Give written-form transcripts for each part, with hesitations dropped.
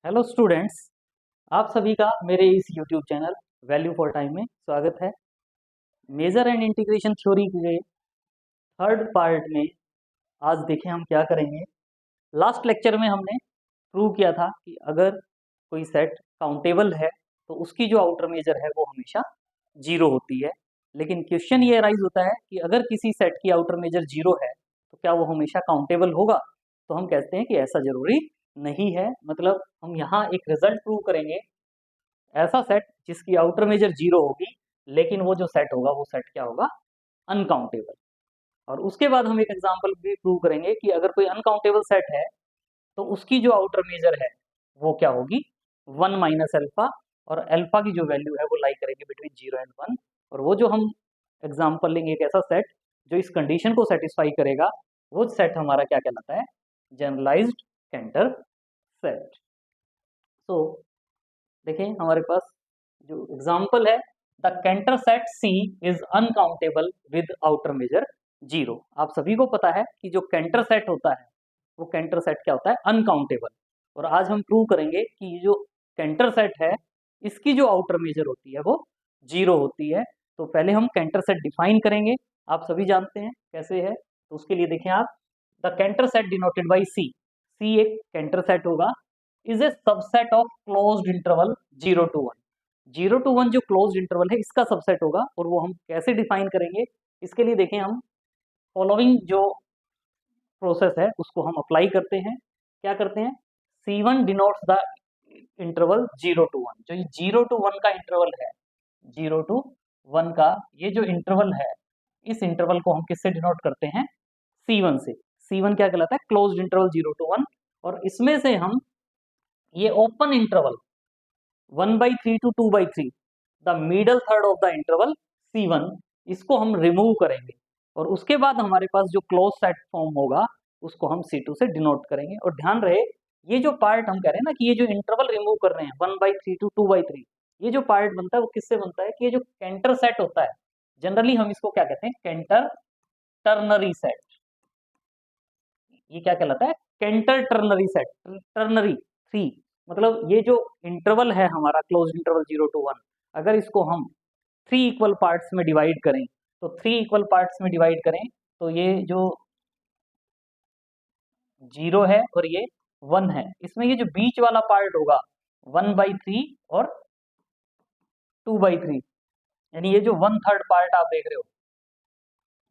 Hello students, आप सभी का मेरे इस YouTube channel value for time में स्वागत है। मेजर एंड इंटीग्रेशन थ्योरी के थर्ड पार्ट में आज देखें हम क्या करेंगे। लास्ट लेक्चर में हमने प्रूव किया था कि अगर कोई सेट काउंटेबल है तो उसकी जो आउटर मेजर है वो हमेशा जीरो होती है। लेकिन क्वेश्चन ये अराइज होता है कि अगर किसी सेट की आउटर मेजर जीरो है तो क्या वो हमेशा काउंटेबल होगा। तो हम कहते हैं कि ऐसा जरूरी नहीं है। मतलब हम यहाँ एक रिजल्ट प्रूव करेंगे, ऐसा सेट जिसकी आउटर मेजर जीरो होगी लेकिन वो जो सेट होगा वो सेट क्या होगा, अनकाउंटेबल। और उसके बाद हम एक एग्जांपल भी प्रूव करेंगे कि अगर कोई अनकाउंटेबल सेट है तो उसकी जो आउटर मेजर है वो क्या होगी, वन माइनस एल्फा। और एल्फा की जो वैल्यू है वो लाई करेंगे बिटवीन जीरो एंड वन। और वो जो हम एग्जाम्पल लेंगे एक ऐसा सेट जो इस कंडीशन को सेटिस्फाई करेगा, वो सेट हमारा क्या कहलाता है, जनरलाइज्ड कैंटर सेट। तो देखें हमारे पास जो एग्जाम्पल है, the Cantor set C is uncountable with outer measure zero. आप सभी को पता है कि जो कैंटर सेट होता है वो कैंटर सेट क्या होता है, अनकाउंटेबल। और आज हम प्रूव करेंगे कि ये जो कैंटर सेट है इसकी जो आउटर मेजर होती है वो जीरो होती है। तो पहले हम कैंटर सेट डिफाइन करेंगे, आप सभी जानते हैं कैसे है। तो उसके लिए देखें आप, the Cantor set denoted by C. C एक कैंटर सेट होगा, is a subset of closed interval zero to one. Zero to one जो क्लोज्ड इंटरवल है इसका सबसेट होगा। और वो हम कैसे डिफाइन करेंगे, इसके लिए देखें हम फॉलोइंग जो प्रोसेस है उसको हम अप्लाई करते हैं। क्या करते हैं, C1 denotes the interval zero to one. जो ये जीरो टू वन का इंटरवल है, जीरो टू वन का ये जो इंटरवल है, इस इंटरवल को हम किससे डिनोट करते हैं, C1 से। C1 क्या कहलाता है, closed interval zero to one. और इसमें से हम ये open interval 1/3 to 2/3, the middle third of the interval C1, इसको हम रिमूव करेंगे। और उसके बाद हमारे पास जो क्लोज सेट फॉर्म होगा उसको हम C2 से डिनोट करेंगे। और ध्यान रहे, ये जो पार्ट हम कह रहे हैं ना कि ये जो इंटरवल रिमूव कर रहे हैं 1/3 to 2/3, ये जो पार्ट बनता है वो किससे बनता है कि ये जो कैंटर सेट होता है, जनरली हम इसको क्या कहते हैं, कैंटर टर्नरी सेट। ये क्या कहलाता है, Cantor ternary set. Ternary three, मतलब ये जो इंटरवल है हमारा close interval zero to one, अगर इसको हम थ्री इक्वल पार्ट्स में डिवाइड करें, तो थ्री इक्वल पार्ट्स में डिवाइड करें तो ये जो जीरो है और ये वन है, इसमें ये जो बीच वाला पार्ट होगा 1/3 और 2/3, यानी ये जो वन थर्ड पार्ट आप देख रहे हो,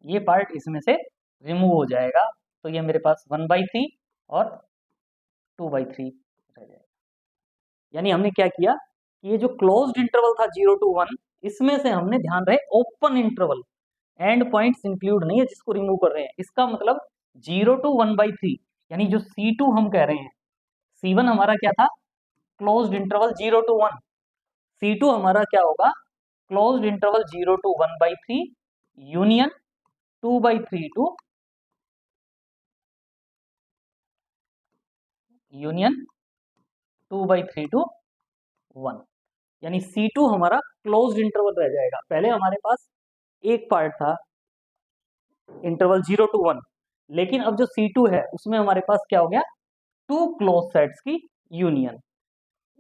ये पार्ट इसमें से रिमूव हो जाएगा। तो ये मेरे पास 1/3 और 2/3 रह जाएगा। यानी हमने क्या किया कि ये जो क्लोज्ड इंटरवल था जीरो टू वन, इसमें से हमने, ध्यान रहे, open interval, and points include नहीं है जिसको रिमूव कर रहे हैं। इसका मतलब जीरो टू 1/3, यानी जो C2 हम कह रहे हैं, C1 हमारा क्या था, closed interval zero to one. C2 हमारा क्या होगा, closed interval zero to 1/3 union 2/3 to union 2/3 to 1। यानी C2 हमारा क्लोज्ड इंटरवल रह जाएगा। पहले हमारे पास एक पार्ट था इंटरवल जीरो टू वन, लेकिन अब जो C2 है उसमें हमारे पास क्या हो गया, टू क्लोज सेट्स की यूनियन,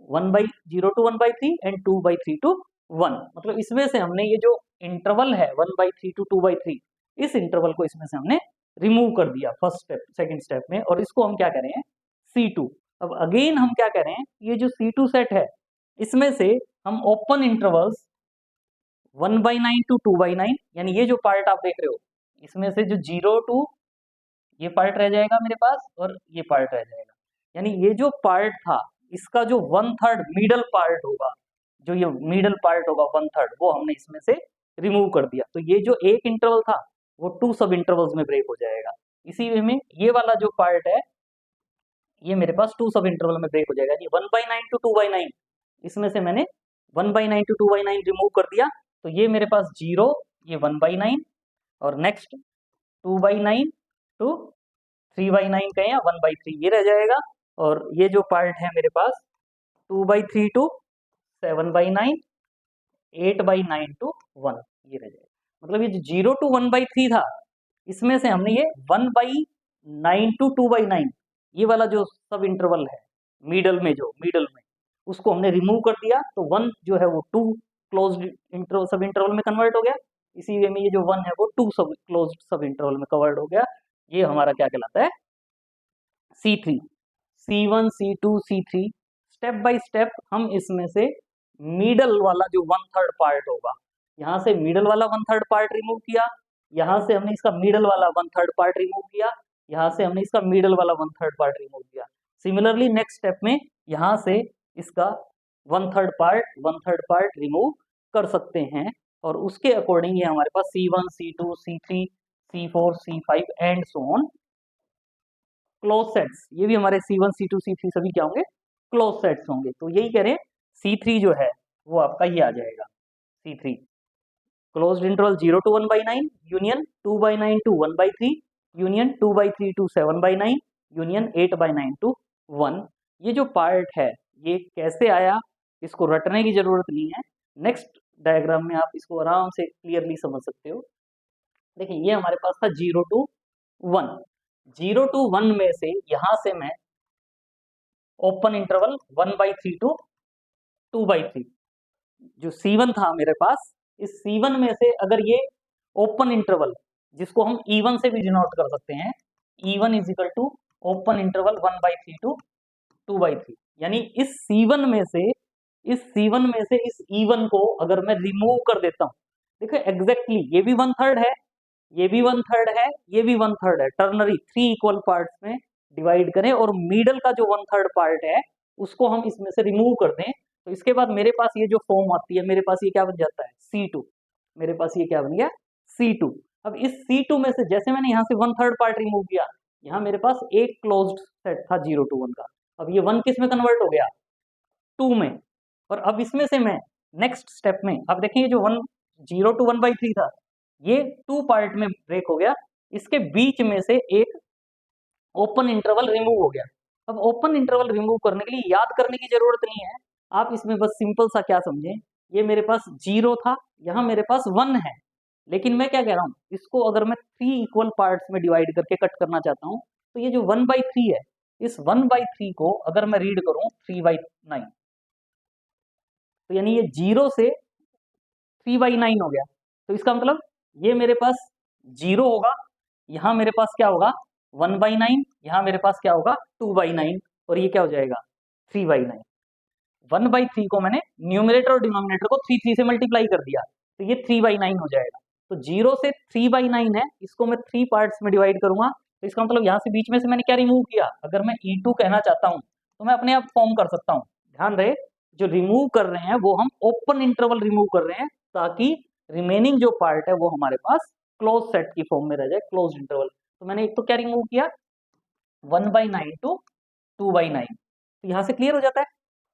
1/0 to 1/3 एंड 2/3 to 1। मतलब इसमें से हमने ये जो इंटरवल है 1/3 to 2/3, इस इंटरवल को इसमें से हमने रिमूव कर दिया फर्स्ट स्टेप, सेकंड स्टेप में, और इसको हम क्या कह रहे हैं, C2। अब अगेन हम क्या कह रहे हैं, ये जो C2 सेट है इसमें से हम ओपन इंटरवल्स 1/9 to 2/9, यानी ये जो पार्ट आप देख रहे हो इसमें से जो जीरो टू, ये पार्ट रह जाएगा मेरे पास और ये पार्ट रह जाएगा। यानी ये जो पार्ट था इसका जो वन थर्ड मिडल पार्ट होगा, जो ये मिडल पार्ट होगा वन थर्ड, वो हमने इसमें से रिमूव कर दिया। तो ये जो एक इंटरवल था वो टू सब इंटरवल्स में ब्रेक हो जाएगा। इसी वे में ये वाला जो पार्ट है ये मेरे पास टू सब इंटरवल में ब्रेक हो जाएगा। ये 1/9 to 2/9, इसमें से मैंने 1/9 to 2/9 रिमूव कर दिया। तो ये मेरे पास जीरो, ये 1/9, और नेक्स्ट 2/9 टू 3/9 कहें या 1/3 ये रह जाएगा। और ये जो पार्ट है मेरे पास 2/3 टू 7/9, 8/9 टू 1 ये रह जाएगा। मतलब ये जो 0 to 1/3 था इसमें से हमने ये 1/9 to 2/9 ये वाला जो सब इंटरवल है मिडल में उसको हमने रिमूव कर दिया, तो 1 जो है वो 2 क्लोज्ड इंटरवल सब इंटरवल में कन्वर्ट हो गया। इसी वे में ये जो 1 है वो 2 सब क्लोज्ड सब इंटरवल में कन्वर्ट हो गया। ये हमारा क्या कहलाता है, C3। C1 C2 C3 step by step हम इसमें से मिडल वाला जो 1/3 पार्ट होगा, यहाँ से मिडल वाला 1/3 पार्ट रिमूव किया, यहाँ से हमने इसका मिडल वाला 1/3 पार्ट रिमूव किया, यहाँ से हमने इसका मिडल वाला 1/3 पार्ट रिमूव किया। सिमिलरली नेक्स्ट स्टेप में यहाँ से इसका 1/3 पार्ट रिमूव कर सकते हैं, और उसके अकॉर्डिंग ये हमारे पास C1 C2 C3 C4 C5 and so on close sets. ये भी हमारे C1 C2 C3 सभी क्या होंगे, क्लोज सेट्स होंगे। तो यही कह रहे हैं C3 जो है वो आपका ये आ जाएगा, C3 closed interval 0 to 1/9 union 2/9 to 1/3 union 2/3 to 7/9 union 8/9 to 1। ये जो पार्ट है ये कैसे आया, इसको रटने की जरूरत नहीं है, नेक्स्ट डायग्राम में आप इसको आराम से क्लियरली समझ सकते हो। देखिए ये हमारे पास था 0 to 1, 0 to 1 में से यहां से मैं ओपन इंटरवल 1/3 to 2/3 जो C1 था मेरे पास, इस C1 में से अगर ये ओपन इंटरवल जिसको हम E1 से भी डिनोट कर सकते हैं, E1 is equal to open interval 1/3 to 2/3, यानी इस C1 में से इस E1 को अगर मैं रिमूव कर देता हूं, देखो एग्जैक्टली ये भी 1/3 है, ये भी 1/3 है, ये भी 1/3 है, टर्नरी 3 इक्वल पार्ट्स में डिवाइड करें और मिडल का जो 1/3 पार्ट है उसको हम इसमें से रिमूव कर दें, तो इसके बाद मेरे पास ये जो फॉर्म आती है, मेरे पास ये क्या बन जाता है, C2। मेरे पास ये क्या बन गया, C2। अब इस C2 में से जैसे मैंने यहाँ से 1/3 पार्ट रिमूव किया, यहाँ मेरे पास एक क्लोज्ड सेट था 0 to 1 का, अब ये 1 किस में कन्वर्ट हो गया, 2 में। और अब इसमें से मैं नेक्स्ट स्टेप में, अब देखिए ये जो 0 to 1/3 था ये 2 पार्ट में ब्रेक हो गया, इसके बीच में से एक ओपन इंटरवल रिमूव हो गया। अब ओपन इंटरवल रिमूव करने के लिए याद करने की जरूरत नहीं है, आप इसमें बस सिंपल सा क्या समझें, ये मेरे पास 0 था, यहाँ मेरे पास 1 है, लेकिन मैं क्या कह रहा हूँ, इसको अगर मैं 3 इक्वल पार्ट्स में डिवाइड करके कट करना चाहता हूँ, तो ये जो 1/3 है, इस 1/3 को अगर मैं रीड करूँ 3/9, तो यानी ये 0 से 3/9 हो गया। तो इसका मतलब ये मेरे पास 0 होगा, यहाँ मेरे पास क्या होगा 1/9, यहाँ मेरे पास क्या होगा 2/9, और ये क्या हो जाएगा 3/9। 1/3 को मैंने न्यूमरेटर और डिनोमिनेटर को 3 से मल्टीप्लाई कर दिया, तो ये 3/9 हो जाएगा। तो 0 से 3/9 है, इसको मैं 3 पार्ट्स में डिवाइड करूंगा, तो इसका मतलब यहाँ से बीच में से मैंने क्या रिमूव किया, अगर मैं E2 कहना चाहता हूँ तो मैं अपने आप फॉर्म कर सकता हूँ। ध्यान रहे जो रिमूव कर रहे हैं वो हम ओपन इंटरवल रिमूव कर रहे हैं, ताकि रिमेनिंग जो पार्ट है वो हमारे पास क्लोज सेट की फॉर्म में रह जाए, क्लोज इंटरवल। तो मैंने एक तो क्या रिमूव किया 1/9 to 2/9, तो यहाँ से क्लियर हो जाता है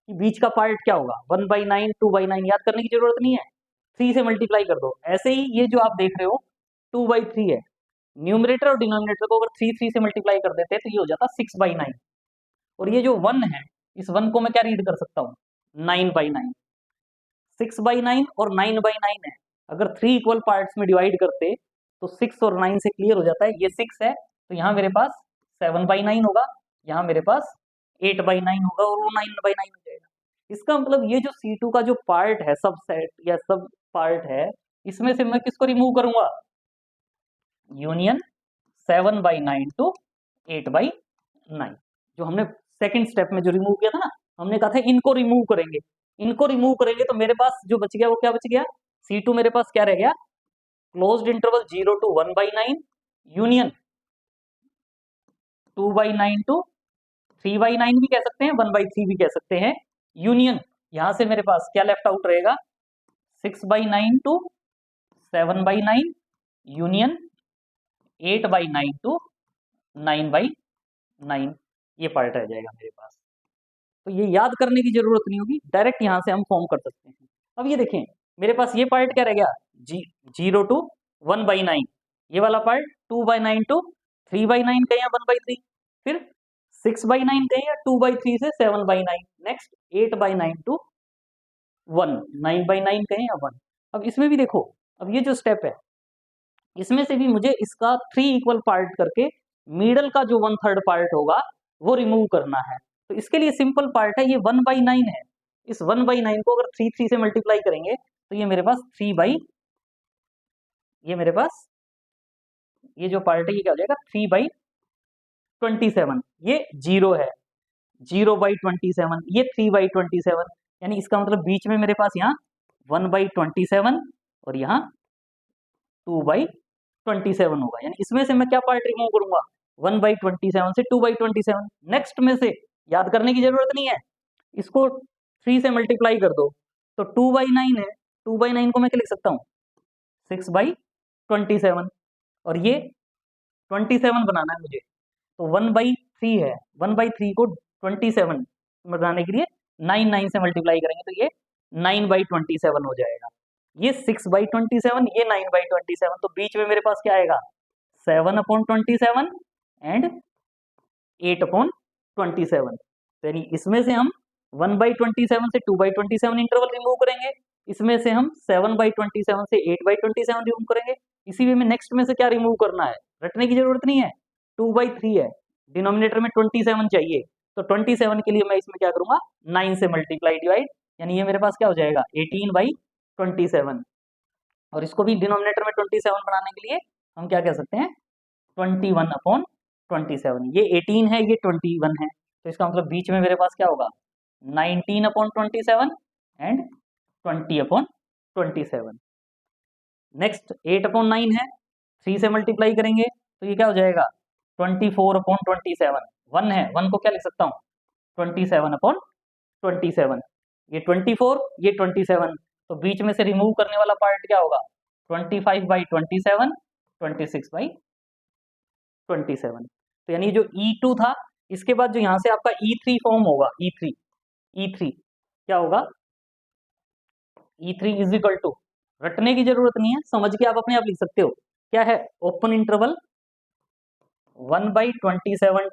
कि बीच का पार्ट क्या होगा 1/9 2/9, याद करने की जरूरत नहीं है, 3 से मल्टीप्लाई कर दो। ऐसे ही ये जो आप देख रहे हो 2/3 है, न्यूमरेटर और डिनोमिनेटर को अगर 3 से मल्टीप्लाई कर देते तो ये हो जाता 6/9, और ये जो 1 है इस 1 को मैं क्या रीड कर सकता हूँ 9/9। 6/9 और 9/9 है, अगर 3 इक्वल पार्ट्स में डिवाइड करते तो 6 और 9 से क्लियर हो जाता है, ये 6 है तो यहाँ मेरे पास 7/9 होगा, यहाँ मेरे पास 8/9 होगा, और वो 9/9 हो जाएगा। इसका मतलब ये जो C2 का जो पार्ट है, सब सेट या सब पार्ट है, इसमें से मैं किसको रिमूव करूंगा, यूनियन 7/9 to 8/9, जो हमने सेकंड स्टेप में जो रिमूव किया था ना, हमने कहा था इनको रिमूव करेंगे, इनको रिमूव करेंगे तो मेरे पास जो बच गया वो क्या बच गया, C2 मेरे पास क्या रह गया, closed interval 0 to 1/9 union 2/9 to 3/9 भी कह सकते हैं, 1/3 भी कह सकते हैं, यूनियन यहां से मेरे पास क्या लेफ्ट आउट रहेगा 6/9 to 7/9 यूनियन 8/9 to 9/9, ये पार्ट रह जाएगा मेरे पास। तो ये याद करने की जरूरत नहीं होगी, डायरेक्ट यहां से हम फॉर्म कर सकते हैं। अब ये देखें मेरे पास ये पार्ट क्या रह गया 0 to 1/9, ये वाला पार्ट 2/9 to 3/9 कहें या 1/3, फिर 6/9 कहें या 2/3 से 7/9, नेक्स्ट 8/9 to 1, 9/9 कहें या 1। अब इसमें भी देखो, अब ये जो स्टेप है इसमें से भी मुझे इसका 3 इक्वल पार्ट करके मिडल का जो 1/3 पार्ट होगा वो रिमूव करना है। तो इसके लिए सिंपल पार्ट है, ये 1/9 है। इस 1/9 को अगर 3 से मल्टीप्लाई करेंगे तो ये मेरे पास ये मेरे पास ये जो पार्ट है ये क्या हो जाएगा 3/27। ये 0 है, 0/27, ये 3/27, यानी इसका मतलब बीच में मेरे पास यहाँ 1/27 और यहाँ 2/27 होगा। यानी इसमें से मैं क्या पार्ट रिमूव करूंगा, 1/27 से 2/27। नेक्स्ट में से याद करने की जरूरत नहीं है, इसको 3 से मल्टीप्लाई कर दो तो 2/9 है, 2/9 को मैं क्या लिख सकता हूँ 6/27, और ये 27 बनाना है मुझे, तो 1/3 है, 1/3 को 27 बनाने के लिए 9 से मल्टीप्लाई करेंगे तो ये 9/27 हो जाएगा। ये 6/27, ये 9/27, तो बीच में मेरे पास क्या आएगा 7/27 एंड 8/27। तो यानी इसमें से हम 1/27 से 2/27 इंटरवल रिमूव करेंगे, इसमें से हम 7/27 से 8/27 रिमूव करेंगे। इसी वे में नेक्स्ट में से क्या रिमूव करना है, रटने की जरूरत नहीं है, 2/3 है, डिनोमिनेटर में 27 चाहिए, तो 27 के लिए मैं इसमें क्या करूंगा 9 से मल्टीप्लाई डिवाइड, यानी ये मेरे पास क्या हो जाएगा 18/27, और इसको भी डिनोमिनेटर में 27 बनाने के लिए हम क्या कह सकते हैं 21/27। ये 18 है, ये 21 है, तो इसका मतलब बीच में मेरे पास क्या होगा 19/27 एंड 20/27। नेक्स्ट 8/9 है, 3 से मल्टीप्लाई करेंगे तो ये क्या हो जाएगा 24/27। 1 है, 1 को क्या लिख सकता हूँ 27/27, ये 24, ये 27, तो बीच में से रिमूव करने वाला पार्ट क्या होगा 25/27, 26/27। तो यानी जो E2 था, इसके बाद जो यहाँ से आपका E3 फॉर्म होगा, E3 क्या होगा, E3 इज इक्वल टू, रटने की जरूरत नहीं है, समझ के आप अपने आप लिख सकते हो, क्या है open interval 1/27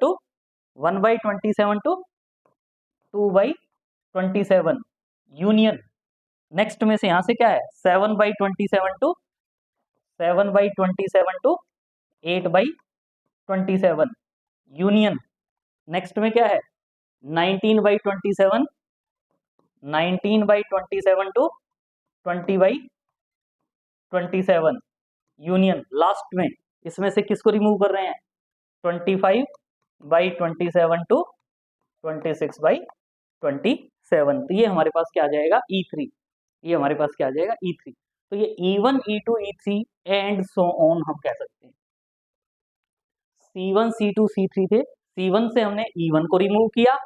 to 2/27 union, next में से यहां से क्या है 7/27 टू 8/27 यूनियन, नेक्स्ट में क्या है 19/27 टू 20/27 यूनियन, लास्ट में इसमें से किसको रिमूव कर रहे हैं 25/27 टू 26/27। तो ये हमारे पास क्या आ जाएगा E3, ये हमारे पास क्या आ जाएगा E3। तो ये E1, E2, E3 and so on हम कह सकते हैं। C1, C2, C3 थे, C1 से हमने E1 को रिमूव किया,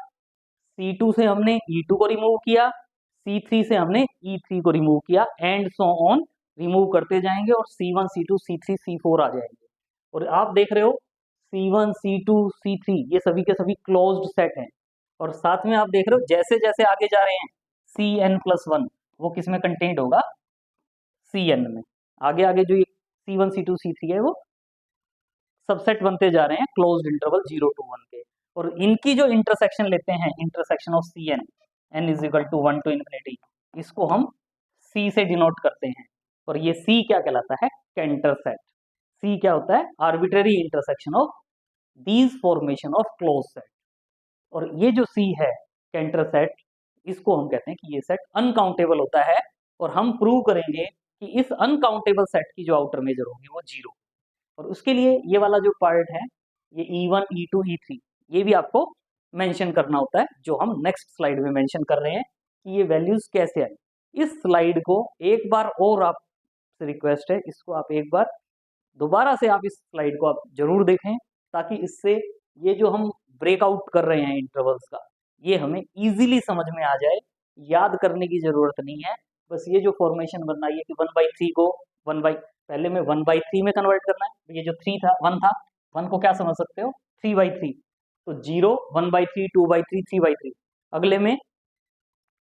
C2 से हमने E2 को रिमूव किया, C3 से हमने E3 को रिमूव किया, एंड सो ऑन रिमूव करते जाएंगे और C1, C2, C3, C4 आ जाएंगे। और आप देख रहे हो C1, C2, C3 ये सभी के सभी क्लोज्ड सेट हैं, और साथ में आप देख रहे हो जैसे जैसे आगे जा रहे हैं Cn+1 वो किस में कंटेंट होगा Cn में, आगे आगे जो C1, C2, C3 है वो सबसेट बनते जा रहे हैं क्लोज्ड इंटरवल 0 to 1 के, और इनकी जो इंटरसेक्शन लेते हैं, intersection of Cn n is equal to 1 to ∞, इसको हम C से डिनोट करते हैं, और ये C क्या कहलाता है कैंटर सेट। C क्या होता है arbitrary intersection of these formation of close set, और ये जो C है कैंटर सेट, इसको हम कहते हैं कि ये सेट अनकाउंटेबल होता है, और हम प्रूव करेंगे कि इस अनकाउंटेबल सेट की जो आउटर मेजर होगी वो 0, और उसके लिए ये वाला जो पार्ट है ये E1, E2, E3 ये भी आपको मेंशन करना होता है, जो हम नेक्स्ट स्लाइड में मेंशन कर रहे हैं कि ये वैल्यूज कैसे आई। इस स्लाइड को एक बार और आपसे रिक्वेस्ट है, इसको आप एक बार दोबारा से आप इस स्लाइड को आप जरूर देखें, ताकि इससे ये जो हम ब्रेकआउट कर रहे हैं इंटरवल्स का, ये हमें इजीली समझ में आ जाए, याद करने की जरूरत नहीं है। बस ये जो फॉर्मेशन बनना है कि 1/3 को पहले में 1/3 में कन्वर्ट करना है, तो ये जो 3 था 1 था, 1 को क्या समझ सकते हो 3/3, तो 0, 1/3, 2/3, 3/3, अगले में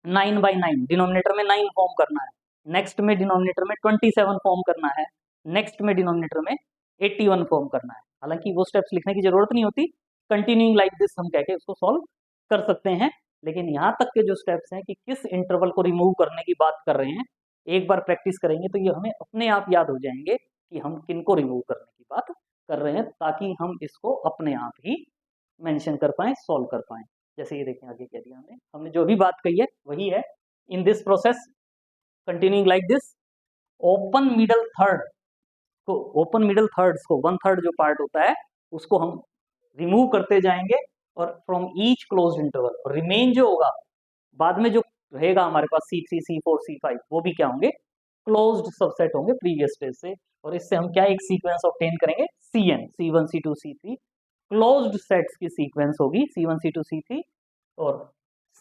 9/9, डिनोमिनेटर में 9 फॉर्म करना है, नेक्स्ट में डिनोमिनेटर में 27 फॉर्म करना है, नेक्स्ट में डिनोमिनेटर में 81 फॉर्म करना है। हालांकि वो स्टेप्स लिखने की जरूरत नहीं होती, कंटिन्यूइंग लाइक दिस हम कह के उसको सॉल्व कर सकते हैं, लेकिन यहाँ तक के जो स्टेप्स हैं कि किस इंटरवल को रिमूव करने की बात कर रहे हैं, एक बार प्रैक्टिस करेंगे तो ये हमें अपने आप याद हो जाएंगे कि हम किनको रिमूव करने की बात कर रहे हैं, ताकि हम इसको अपने आप ही मेंशन कर पाएं, सॉल्व कर पाएं। जैसे ये देखें आगे क्या दिया हमने जो भी बात कही है वही है। In this process continuing like this, open middle third को, ओपन मिडल थर्ड्स को, वन थर्ड जो पार्ट होता है उसको हम रिमूव करते जाएंगे और फ्रॉम ईच क्लोज्ड इंटरवल, और रिमेन जो होगा बाद में जो रहेगा हमारे पास C3, C4, C5, वो भी क्या होंगे, क्लोज्ड सबसेट होंगे प्रीवियस स्टेज से। और इससे हम क्या एक सीक्वेंस ऑब्टेन करेंगे, CN, C1, C2, C3, closed sets की सीक्वेंस होगी C1, C2, C3, और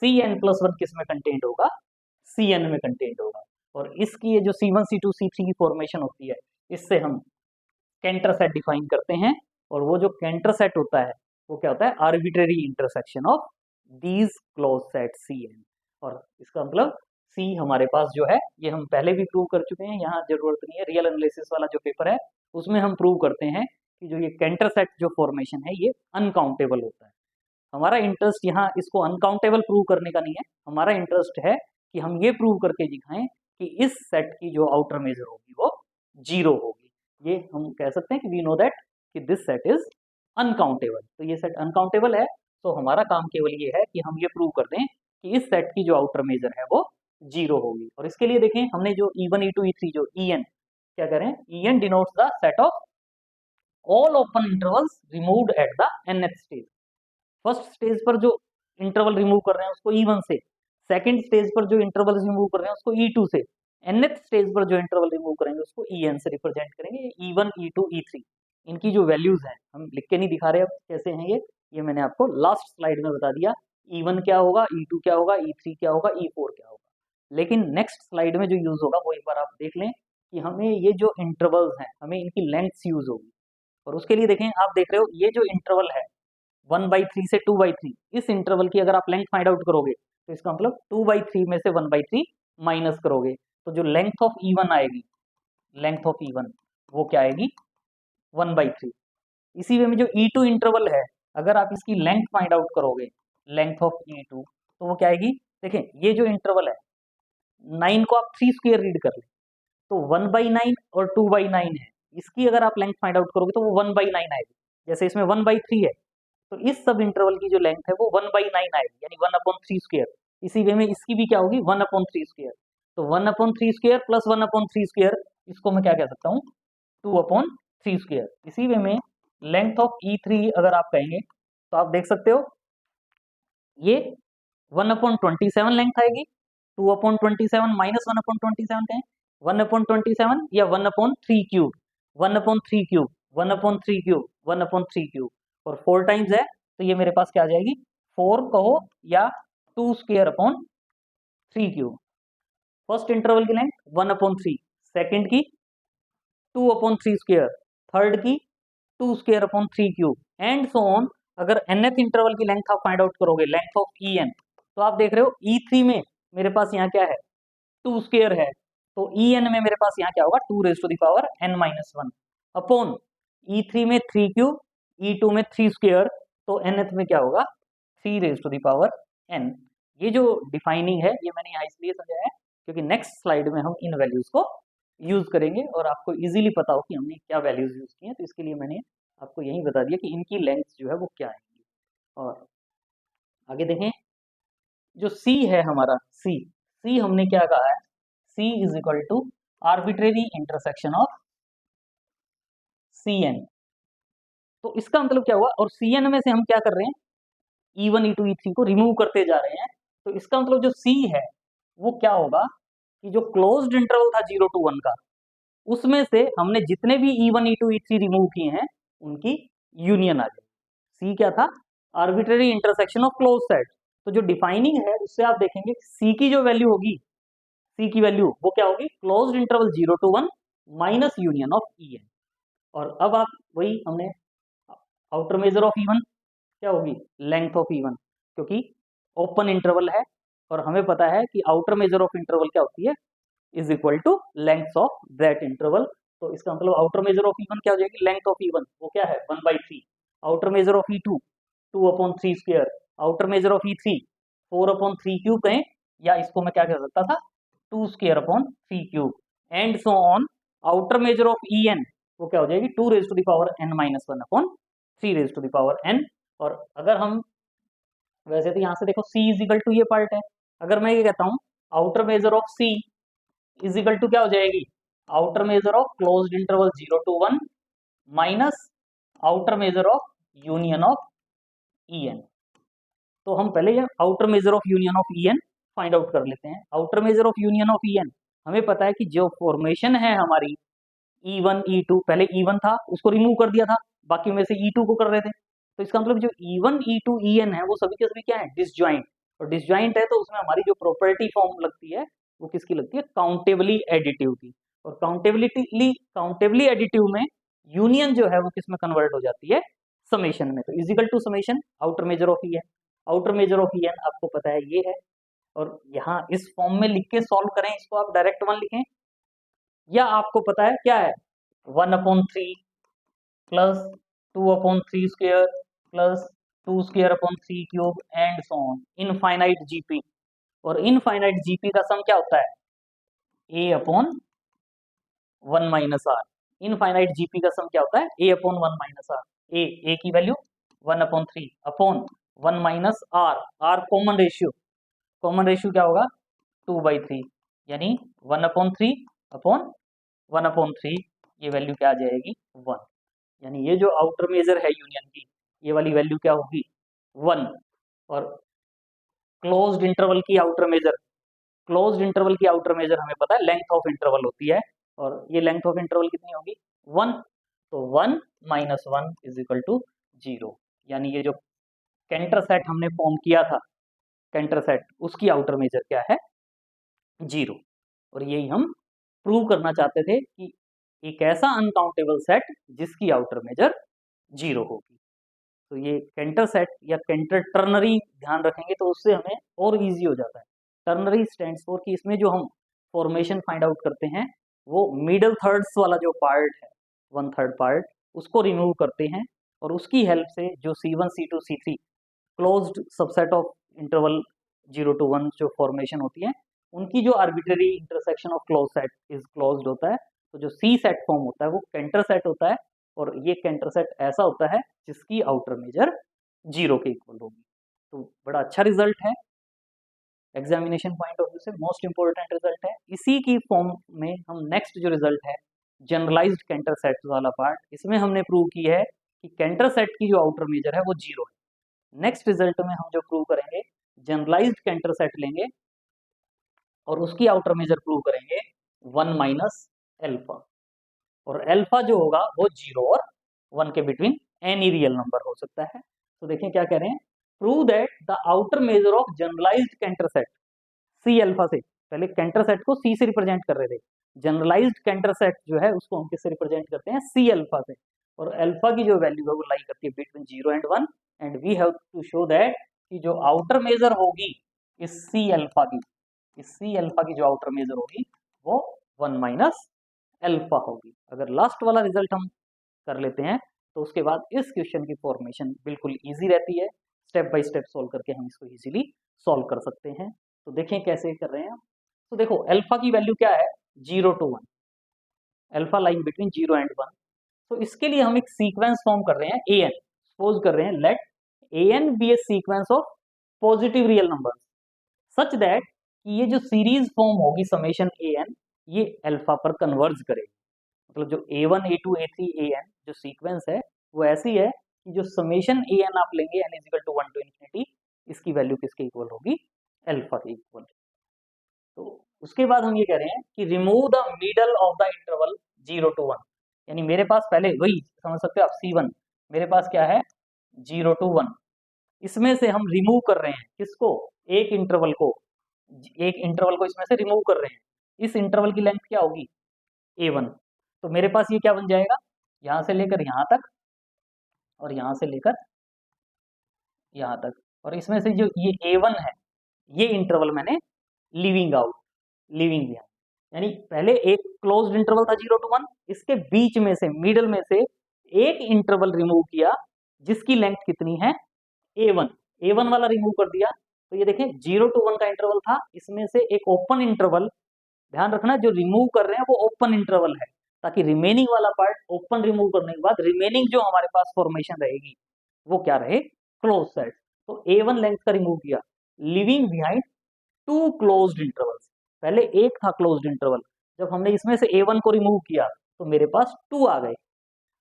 CN+1 किस में कंटेंट होगा, CN में कंटेंट होगा। और इसकी ये जो C1, C2, C3 की फॉर्मेशन होती है, इससे हम कैंटर सेट डिफाइन करते हैं। और वो जो कैंटर सेट होता है वो क्या होता है, arbitrary intersection of these close set CN। और इसका मतलब C हमारे पास जो है, ये हम पहले भी प्रूव कर चुके हैं, यहाँ जरूरत नहीं है, रियल एनालिसिस वाला जो पेपर है उसमें हम प्रूव करते हैं कि जो ये कैंटर सेट जो फॉर्मेशन है ये अनकाउंटेबल होता है। हमारा इंटरेस्ट यहाँ इसको अनकाउंटेबल प्रूव करने का नहीं है, हमारा इंटरेस्ट है कि हम ये प्रूव करके दिखाएं कि इस सेट की जो आउटर मेजर होगी वो 0 होगी। ये हम कह सकते हैं कि वी नो दैट कि दिस सेट इज अनकाउंटेबल। तो ये सेट अनकाउंटेबल है, तो हमारा काम केवल ये है कि हम ये प्रूव कर दें कि इस सेट की जो आउटर मेजर है वो 0 होगी। और इसके लिए देखें हमने जो E1, E2, E3 जो EN क्या करें, EN denotes the set of all open intervals removed at the nth stage. First stage पर जो इंटरवल रिमूव कर रहे हैं उसको E1 से, सेकंड स्टेज पर जो इंटरवल रिमूव कर रहे हैं उसको E2 से, nth स्टेज पर जो इंटरवल रिमूव करेंगे उसको EN से रिप्रेजेंट करेंगे। E1, E2, E3 इनकी जो वैल्यूज हैं, हम लिख के नहीं दिखा रहे अब कैसे हैं ये मैंने आपको लास्ट स्लाइड में बता दिया। E1 क्या होगा, E2 क्या होगा, E3 क्या होगा, E4 क्या होगा। लेकिन नेक्स्ट स्लाइड में जो यूज होगा वो एक बार आप देख लें कि हमें ये जो इंटरवल्स हैं हमें इनकी लेंथ्स यूज होगी। और उसके लिए देखें, आप देख रहे हो ये जो इंटरवल है 1/3 से 2/3, इस इंटरवल की अगर आप लेंथ फाइंड आउट करोगे तो इसका मतलब 2/3 में से 1/3 माइनस करोगे तो जो लेंथ ऑफ E1 आएगी, लेंथ ऑफ E1 वो क्या आएगी, 1/3। इसी वे में जो E2 इंटरवल है, अगर आप इसकी लेंथ फाइंड आउट करोगे, लेंथ ऑफ E2, तो वो क्या आएगी, देखें ये जो इंटरवल है 9 को आप 3 स्क्वायर रीड कर ले तो 1/9 और 2/9 है, इसकी अगर आप लेंथ फाइंड आउट करोगे तो वो 1/9 आएगी। जैसे इसमें 1/3 है तो इस सब इंटरवल की जो लेंथ है वो 1/9 आएगी, यानी 1/3 स्क्वायर। इसी वे में इसकी भी क्या होगी, 1/3 स्क्वायर। तो 1/3 स्क्वायर प्लस 1/3 स्क्वायर, इसको मैं क्या कह सकता हूँ, 2/3 स्क्वायर। इसी वे में लेंथ ऑफ E3 अगर आप कहेंगे तो आप देख सकते हो ये 1/27 लेंथ आएगी, 2/27 माइनस 1/27 कहें, 1/27 या 1/3 क्यूब, 1/3 क्यूब, 1/3 क्यूब, 1/3 क्यूब, और 4 टाइम्स है तो ये मेरे पास क्या आ जाएगी, 4 कहो या 2 square upon 3 cube. First interval की लेंथ 1/3, सेकंड की 2/3 स्क्वायर, थर्ड की 2 square upon 3 cube, and so on. अगर nth इंटरवल की लेंथ आप फाइंड आउट करोगे, लेंथ ऑफ En, तो आप देख रहे हो E3 में मेरे पास यहाँ क्या है, 2 स्क्वायर है, तो En में मेरे पास यहाँ क्या होगा, 2n-1 अपॉन E3 में 3 क्यूब, E2 में 3 स्क्वायर, तो nth में क्या होगा, 3n। ये जो डिफाइनिंग है ये मैंने यहाँ इसलिए समझाया है क्योंकि नेक्स्ट स्लाइड में हम इन वैल्यूज को यूज करेंगे और आपको इजीली पता हो कि हमने क्या वैल्यूज यूज की हैं, तो इसके लिए मैंने आपको यही बता दिया कि इनकी लेंथ जो है वो क्या आएगी। और आगे देखें, जो C है हमारा, C हमने क्या कहा है, C is equal to arbitrary intersection of CN। तो इसका मतलब क्या हुआ, और CN में से हम क्या कर रहे हैं, E1, E2, E3 को रिमूव करते जा रहे हैं, तो इसका मतलब जो C है वो क्या होगा कि जो क्लोज्ड इंटरवल था 0 to 1 का, उसमें से हमने जितने भी E1, E2, E3 रिमूव किए हैं उनकी यूनियन आ जाएगी। C क्या था, arbitrary intersection of close set. तो जो डिफाइनिंग है उससे आप देखेंगे C की जो वैल्यू होगी, C की वैल्यू वो क्या होगी, closed interval 0 to 1 minus union of En। और अब आप वही हमने आउटर मेजर ऑफ E1 क्या होगी, लेंथ ऑफ E1, क्योंकि ओपन इंटरवल है और हमें पता है कि आउटर मेजर ऑफ इंटरवल क्या होती है, is equal to length of that interval. तो इसका मतलब आउटर मेजर ऑफ E1 क्या हो जाएगी, लेंथ ऑफ E1 वो क्या है, 1/3। Outer measure of E2 2/3 square, outer measure of E3 4/3 cube कहें, या इसको मैं क्या कह सकता था, 2 square upon 3 cube, and so on. Outer measure of En वो क्या हो जाएगी, 2n-1 अपॉन 3n। और अगर हम वैसे तो यहाँ से देखो C इज इक्वल टू ये पार्ट है, अगर मैं ये कहता हूँ outer measure of C is equal to क्या हो जाएगी, outer measure of closed interval 0 to 1 minus outer measure of union of EN। तो हम पहले ये outer measure of union of EN find out कर लेते हैं। Outer measure of union of EN हमें पता है कि जो फॉर्मेशन है हमारी E1 E2, पहले E1 था उसको रिमूव कर दिया था, बाकी में से E2 को कर रहे थे, तो इसका मतलब जो E1 E2 EN है वो सभी के सभी क्या है, डिसजॉइंट, और डिसजॉइंट है तो उसमें हमारी जो प्रॉपर्टी फॉर्म लगती है वो किसकी लगती है, काउंटेबली एडिटिव की, और काउंटेबली एडिटिव में यूनियन जो है वो किस में कन्वर्ट हो जाती है, समेशन में। तो is equal to summation outer measure of EN, outer measure of EN आपको पता है ये है, और यहाँ इस फॉर्म में लिख के सॉल्व करें इसको, आप डायरेक्ट 1 लिखें, या आपको पता है क्या है 1/3 plus 2/3 square plus 2 square upon 3 cube and so on infinite GP, और इनफाइनाइट जीपी का सम क्या होता है, A/1 minus are. Infinite GP का सम क्या होता है, A/1 माइनस आर। ए की value 1/3 upon 1 minus R, R common ratio, common ratio क्या होगा 2/3, यानी 1/3 अपॉन 1/3, ये वैल्यू क्या आ जाएगी 1, यानी ये जो आउटर मेजर है यूनियन की ये वाली वैल्यू क्या होगी 1। और क्लोज्ड इंटरवल की आउटर मेजर, क्लोज्ड इंटरवल की आउटर मेजर हमें पता है लेंथ ऑफ इंटरवल होती है, और ये लेंथ ऑफ इंटरवल कितनी होगी 1, तो 1 माइनस 1 इज इक्वल टू 0, यानी ये जो कैंटर सेट हमने फॉर्म किया था, कैंटर सेट, उसकी आउटर मेजर क्या है 0, और यही हम प्रूव करना चाहते थे कि एक ऐसा अनकाउंटेबल सेट जिसकी आउटर मेजर 0 होगी। तो ये कैंटर सेट या कैंटर टर्नरी ध्यान रखेंगे तो उससे हमें और इजी हो जाता है। टर्नरी स्टैंड्स फॉर कि इसमें जो हम फॉर्मेशन फाइंड आउट करते हैं वो मिडल थर्ड्स वाला जो पार्ट है 1/3 पार्ट उसको रिमूव करते हैं, और उसकी हेल्प से जो C1 C2 C3 closed subset of interval 0 to 1 जो फॉर्मेशन होती है उनकी जो arbitrary intersection of close set is closed होता है, तो जो C सेट फॉर्म होता है वो कैंटर सेट होता है, और ये कैंटर सेट ऐसा होता है जिसकी आउटर मेजर 0 के इक्वल होगी। तो बड़ा अच्छा रिजल्ट है, एग्जामिनेशन पॉइंट ऑफ व्यू से मोस्ट इंपॉर्टेंट रिजल्ट है। इसी की फॉर्म में हम नेक्स्ट जो रिजल्ट है जनरलाइज्ड कैंटर सेट वाला पार्ट, इसमें हमने प्रूव की है कि कैंटर सेट की जो आउटर मेजर है वो 0 है। नेक्स्ट रिजल्ट में हम जो प्रूव करेंगे जनरलाइज्ड कैंटर सेट लेंगे और उसकी आउटर मेजर प्रूव करेंगे 1 माइनस एल्फा, और एल्फा जो होगा वो 0 और 1 के बिटवीन एनी रियल नंबर हो सकता है। तो देखें क्या कह रहे हैं, prove that the outer measure of generalised Cantor set C alpha से, पहले कैंटर सेट को सी से रिप्रेजेंट कर रहे थे, जनरलाइज्ड कैंटर सेट जो है उसको हम किससे रिप्रेजेंट करते हैं सी अल्फा से, और अल्फा की जो वैल्यू है वो लाई करती है between 0 and 1, and we have to show that कि जो आउटर मेजर होगी इस सी अल्फा की, इस सी अल्फा की जो आउटर मेजर होगी वो 1 माइनस अल्फा होगी। अगर लास्ट वाला रिजल्ट हम कर लेते हैं तो उसके बाद इस क्वेश्चन की फॉर्मेशन बिल्कुल इजी रहती है, स्टेप बाय स्टेप सॉल्व करके हम इसको इजीली सॉल्व कर सकते हैं। तो देखें कैसे कर रहे हैं। तो देखो अल्फा की वैल्यू क्या है 0 to 1, alpha line between 0 and 1। तो इसके लिए हम एक सीक्वेंस फॉर्म कर रहे हैं an, सपोज कर रहे हैं let an be a sequence of positive real numbers such that कि ये जो सीरीज फॉर्म होगी समेशन an ये अल्फा पर कन्वर्ज करेगी, मतलब जो a1 a2 a3 an जो सीक्वेंस है वो ऐसी है कि जो समेशन an आप लेंगे n is equal to 1 to infinity, इसकी वैल्यू किसके इक्वल होगी अल्फा के इक्वल। तो उसके बाद हम ये कह रहे हैं कि remove the middle of the interval 0 to 1, यानी मेरे पास पहले वही समझ सकते हो आप C1 मेरे पास क्या है 0 to 1, इसमें से हम रिमूव कर रहे हैं किसको, एक इंटरवल को, एक इंटरवल को इसमें से रिमूव कर रहे हैं, इस इंटरवल की लेंथ क्या होगी a1, तो मेरे पास ये क्या बन जाएगा यहां से लेकर यहां तक और यहां से लेकर यहां तक, और इसमें से जो ये a1 है ये इंटरवल मैंने लीविंग आउट, लीविंग दिया, यानी पहले एक क्लोज्ड इंटरवल था 0 to 1, इसके बीच में से मिडल में से एक इंटरवल रिमूव किया जिसकी लेंथ कितनी है a1, a1 वाला रिमूव कर दिया, तो ये देखें 0 to 1 का इंटरवल था, इसमें से एक ओपन इंटरवल, ध्यान रखना जो रिमूव कर रहे हैं वो ओपन इंटरवल है, ताकि रिमेनिंग वाला पार्ट ओपन रिमूव करने के बाद रिमेनिंग जो हमारे पास फॉर्मेशन रहेगी वो क्या रहे क्लोज सेट। तो A1 लेंथ का रिमूव किया, लिविंग बिहाइंड 2 क्लोज्ड इंटरवल्स। पहले एक था क्लोज्ड इंटरवल, जब हमने इसमें से A1 को रिमूव किया तो मेरे पास 2 आ गए।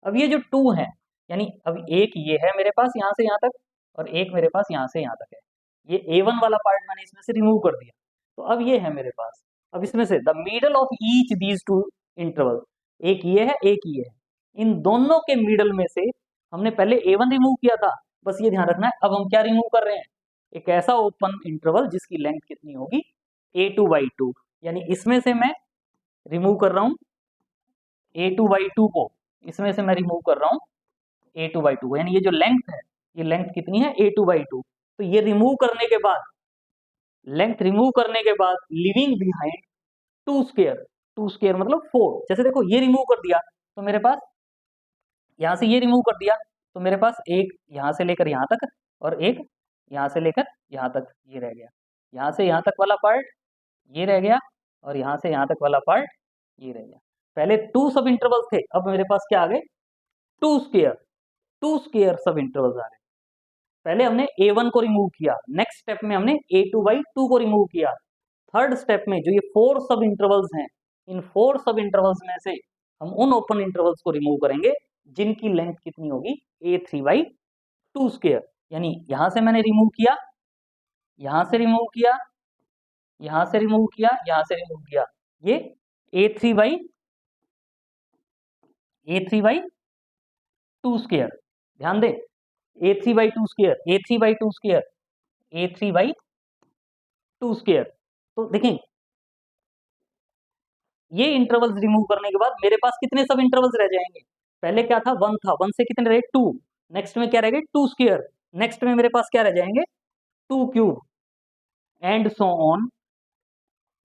अब ये जो 2 है, यानी अब एक ये है मेरे पास यहाँ से यहाँ तक, और एक मेरे पास यहाँ से यहाँ तक है। ये A1 वाला पार्ट मैंने इसमें से रिमूव कर दिया, तो अब ये है मेरे पास। अब इसमें से the middle of each these 2 interval, एक ये है एक ये है, इन दोनों के मिडल में से हमने पहले A1 रिमूव किया था, बस ये ध्यान रखना है अब हम क्या रिमूव कर रहे हैं, एक ऐसा ओपन इंटरवल जिसकी लेंथ कितनी होगी A2/2, यानी इसमें से मैं रिमूव कर रहा हूं A2/2 को, इसमें से मैं रिमूव कर रहा हूं A2/2 को, यानी ये जो लेंथ है, ये लेंथ कितनी है A2/2। तो ये रिमूव करने के बाद, लेंथ रिमूव करने के बाद लिविंग बिहाइंड 2 स्क्वायर, 2 स्क्वायर मतलब 4। जैसे देखो ये रिमूव कर दिया तो मेरे पास यहाँ से ये रिमूव कर दिया तो मेरे पास एक यहाँ से लेकर यहाँ तक और एक यहाँ से लेकर यहाँ तक ये रह गया। यहाँ से यहाँ तक वाला पार्ट ये रह गया और यहाँ से यहाँ तक वाला पार्ट ये रह गया। पहले 2 सब इंटरवल्स थे, अब मेरे पास क्या आ गए 2 स्क्वायर, 2 स्क्वायर सब इंटरवल्स आ गए। पहले हमने A1 को रिमूव किया, नेक्स्ट स्टेप में हमने A2/2 को रिमूव किया, थर्ड स्टेप में जो ये 4 सब इंटरवल्स हैं, इन 4 सब इंटरवल्स में से हम उन ओपन इंटरवल्स को रिमूव करेंगे जिनकी लेंथ कितनी होगी A3/2 स्क्वायर। यानी यहां से मैंने रिमूव किया, यहां से रिमूव किया, यहां से रिमूव किया, यहां से रिमूव किया, ये A3/2 स्क्वायर। ध्यान दे, A3/2 square, A3/2 square, A3/2 square. तो देखें ये इंटरवल्स रिमूव करने के बाद मेरे पास कितने सब इंटरवल्स रह जाएंगे, पहले क्या था 1 था, 1 से कितने रहे 2, नेक्स्ट में क्या रह गए 2 स्क्वायर, नेक्स्ट में मेरे पास क्या रह जाएंगे 2 cube, and so on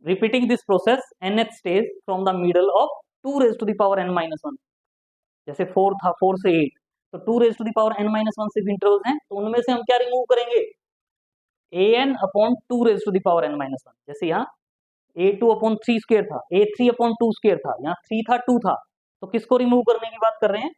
repeating this process nth stage from the middle of 2 raise to the power n-1। जैसे 4 था, 4 से 8, तो 2 raise to the power n-1 सिर्फ इंटरवल्स हैं, तो उनमें से हम क्या रिमूव करेंगे an/2 raise to the power n-1। जैसे यहाँ A2/3 स्क्वायर था, A3/2 स्क्वायर था, यहाँ 3 था 2 था, तो किसको रिमूव करने की बात कर रहे हैं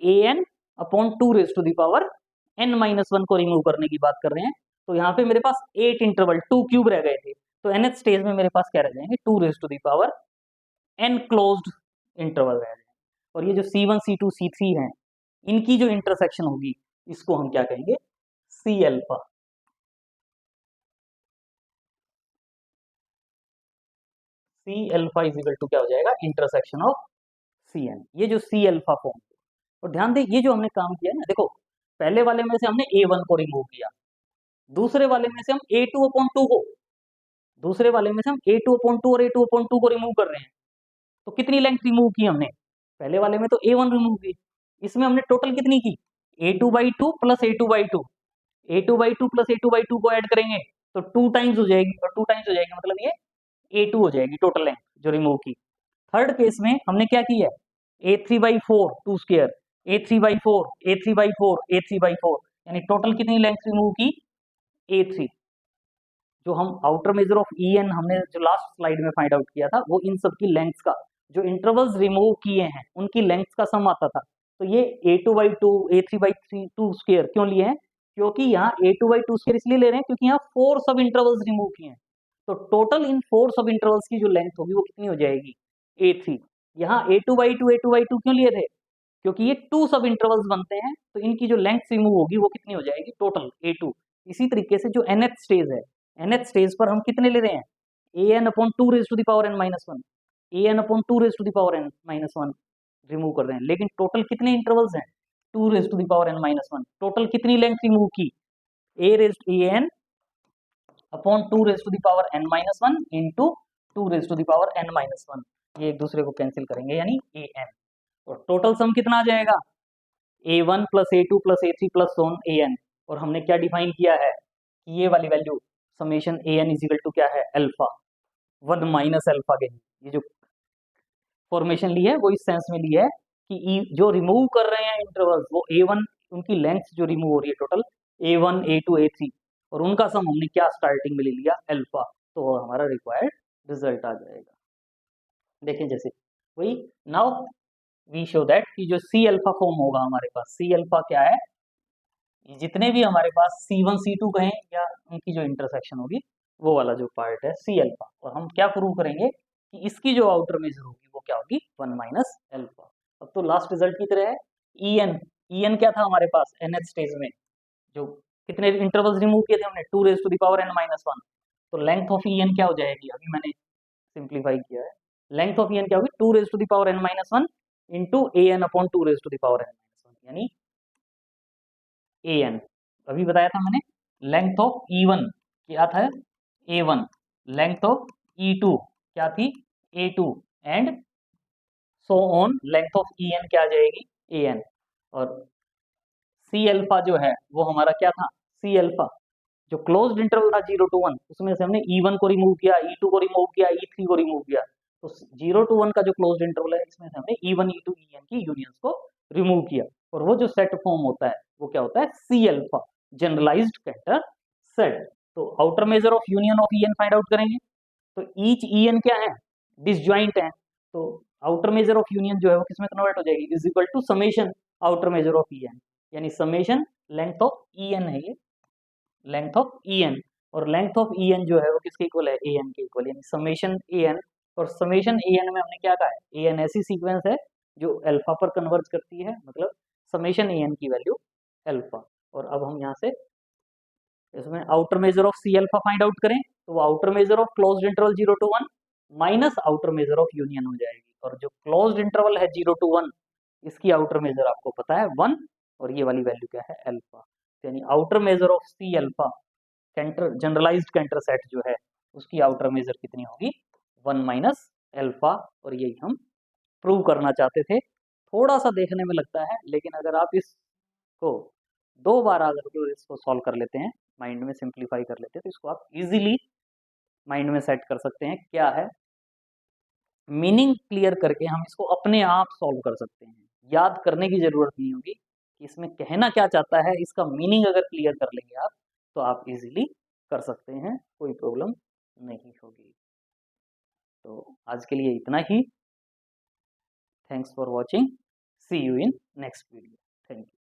an/2 raise to the power n-1 को रिमूव करने की बात कर रहे हैं। तो यहाँ पे मेरे पास 8 इंटरवल 2 क्यूब रह गए थे, तो nth स्टेज में मेरे पास क्या रह जाएंगे 2 raise to the power n closed interval रह जाएंगे। और ये जो C1 C2 C3 हैं, इनकी जो इंटरसेक्शन होगी इसको हम क्या कहेंगे C alpha. C alpha is equal to क्या हो जाएगा इंटरसेक्शन ऑफ Cn, ये जो C अल्फा फॉर्म। और ध्यान दे ये जो हमने काम किया है ना, देखो पहले वाले में से हमने A1 को रिमूव किया, दूसरे वाले में से हम A2/2 को, दूसरे वाले में से हम A2/2 और A2/2 को रिमूव कर रहे हैं। तो कितनी लेंथ रिमूव की हमने, पहले वाले में तो A1 रिमूव की, इसमें हमने टोटल कितनी की A2/2 plus A2/2, A2/2 plus A2/2 को ऐड करेंगे तो 2 टाइम्स हो जाएगी, और 2 टाइम्स हो जाएगी मतलब ये A2 हो जाएगी टोटल लेंथ जो रिमूव की। थर्ड केस में हमने क्या किया A3/4 2 square, A3/4, A3/4, A3/4, यानी टोटल कितनी लेंथ रिमूव की A3। जो हम आउटर मेजर ऑफ En हमने जो लास्ट स्लाइड में फाइंड आउट किया था, वो इन सब की लेंथ्स का, जो इंटरवल्स रिमूव किए हैं उनकी लेंथ्स का सम आता था। तो ये A2/2 A3/2 स्क्वायर क्यों लिए हैं, क्योंकि यहाँ A2/2 स्क्वायर इसलिए ले रहे हैं क्योंकि यहाँ 4 सब इंटरवल्स रिमूव किए हैं, तो टोटल इन 4 सब इंटरवल्स की जो लेंथ होगी वो कितनी हो जाएगी A3। यहाँ A2/2 क्यों लिए थे, क्योंकि ये 2 सब इंटरवल्स बनते हैं, तो इनकी जो लेंथ रिमूव होगी वो कितनी हो जाएगी टोटल A2। इसी तरीके से जो nth स्टेज है, nth स्टेज पर हम कितने ले रहे हैं an/2 raise to the power n-1, an/2 raise to the power n-1 remove कर रहे हैं, लेकिन टोटल कितने इंटरवल्स हैं 2 raise to the power n-1, total कितनी लेंथ रिमूव की an/2 raise to the power n-1 into 2 raise to the power n-1, ये एक दूसरे को कैंसिल करेंगे यानी an, और टोटल सम कितना आ जाएगा A1 plus A2 plus A3 plus an। और हमने क्या डिफाइन किया है कि ये वाली value summation an is equal to क्या है अल्फा 1 माइनस अल्फा के, ये जो फॉर्मेशन ली है वो इस सेंस में ली है कि जो रिमूव कर रहे हैं इंटरवल्स वो A1, उनकी लेंथ जो रिमूव हो रही है टोटल A1 A2 A3, और उनका सम हमने क्या स्टार्टिंग में ले लिया अल्फा, तो हमारा रिक्वायर्ड रिजल्ट आ जाएगा। देखें जैसे वही नाउ वी शो दैट कि जो C अल्फा फॉर्म होगा हमारे पास, C अल्फा क्या है जितने भी हमारे पास C1 C2 कहें या उनकी जो इंटरसेक्शन होगी वो वाला जो पार्ट है C अल्फा, और हम क्या प्रूव करेंगे कि इसकी जो आउटर मेजर होगी वो क्या होगी 1 माइनस अल्फा। अब तो लास्ट रिजल्ट की तरह है EN क्या था हमारे पास nth स्टेज में, जो कितने इंटरवल्स रिमूव किए थे हमने 2 raise to the power n minus 1, तो लेंथ ऑफ EN क्या हो जाएगी, अभी मैंने सिंप्लीफाई किया है, लेंथ ऑफ EN क्या होगी 2 raise to the power n minus 1 into AN upon 2 raise to the power n minus 1, यानी AN अभी बताया था मैंने। लेंथ ऑफ E1 क्या था A1, लेंथ ऑफ E2 क्या थी A2, and so on length of EN क्या आ जाएगी AN, और C अल्फा जो है वो हमारा क्या था C अल्फा, जो क्लोज्ड इंटरवल था 0 to 1 उसमें से हमने E1 को रिमूव किया, E2 को रिमूव किया, E3 को रिमूव किया, तो 0 to 1 का जो क्लोज्ड इंटरवल है इसमें से हमने E1 E2 EN की यूनियंस को रिमूव किया, और वो जो सेट फॉर्म होता है वो क्या होता है C alpha, generalised Cantor set. तो outer measure of union of EN find out करेंगे, तो ईच EN क्या है डिसजॉइंट है, तो आउटर मेजर ऑफ यूनियन जो है वो किसमें कन्वर्ट हो जाएगी is equal to summation outer measure of EN, यानी समेशन लेंथ ऑफ EN है ये, लेंथ ऑफ EN, और लेंथ ऑफ EN जो है वो किसके इक्वल है AN के इक्वल, यानी समेशन AN, और समेशन AN में हमने क्या कहा है AN ऐसी सीक्वेंस है जो अल्फा पर कन्वर्ज करती है, मतलब समेशन AN की वैल्यू अल्फा। और अब हम यहाँ से इसमें outer measure of C alpha find out करें, तो वो outer measure of closed interval 0 to 1 minus outer measure of union हो जाएगी, और जो क्लोज्ड इंटरवल है 0 to 1 इसकी आउटर मेजर आपको पता है 1, और ये वाली वैल्यू क्या है अल्फा, यानी outer measure of C alpha Cantor generalised Cantor set जो है उसकी आउटर मेजर कितनी होगी 1 माइनस अल्फा, और यही हम प्रूव करना चाहते थे। थोड़ा सा देखने में लगता है, लेकिन अगर आप इसको 2 बार अगर इसको सॉल्व कर लेते हैं, माइंड में सिंप्लीफाई कर लेते हैं, तो इसको आप इजीली माइंड में सेट कर सकते हैं क्या है, मीनिंग क्लियर करके हम इसको अपने आप सॉल्व कर सकते हैं, याद करने की जरूरत नहीं होगी कि इसमें कहना क्या चाहता है, इसका मीनिंग अगर क्लियर कर लेंगे आप तो आप इजीली कर सकते हैं, कोई प्रॉब्लम नहीं होगी। तो आज के लिए इतना ही, thanks for watching, see you in next video, thank you.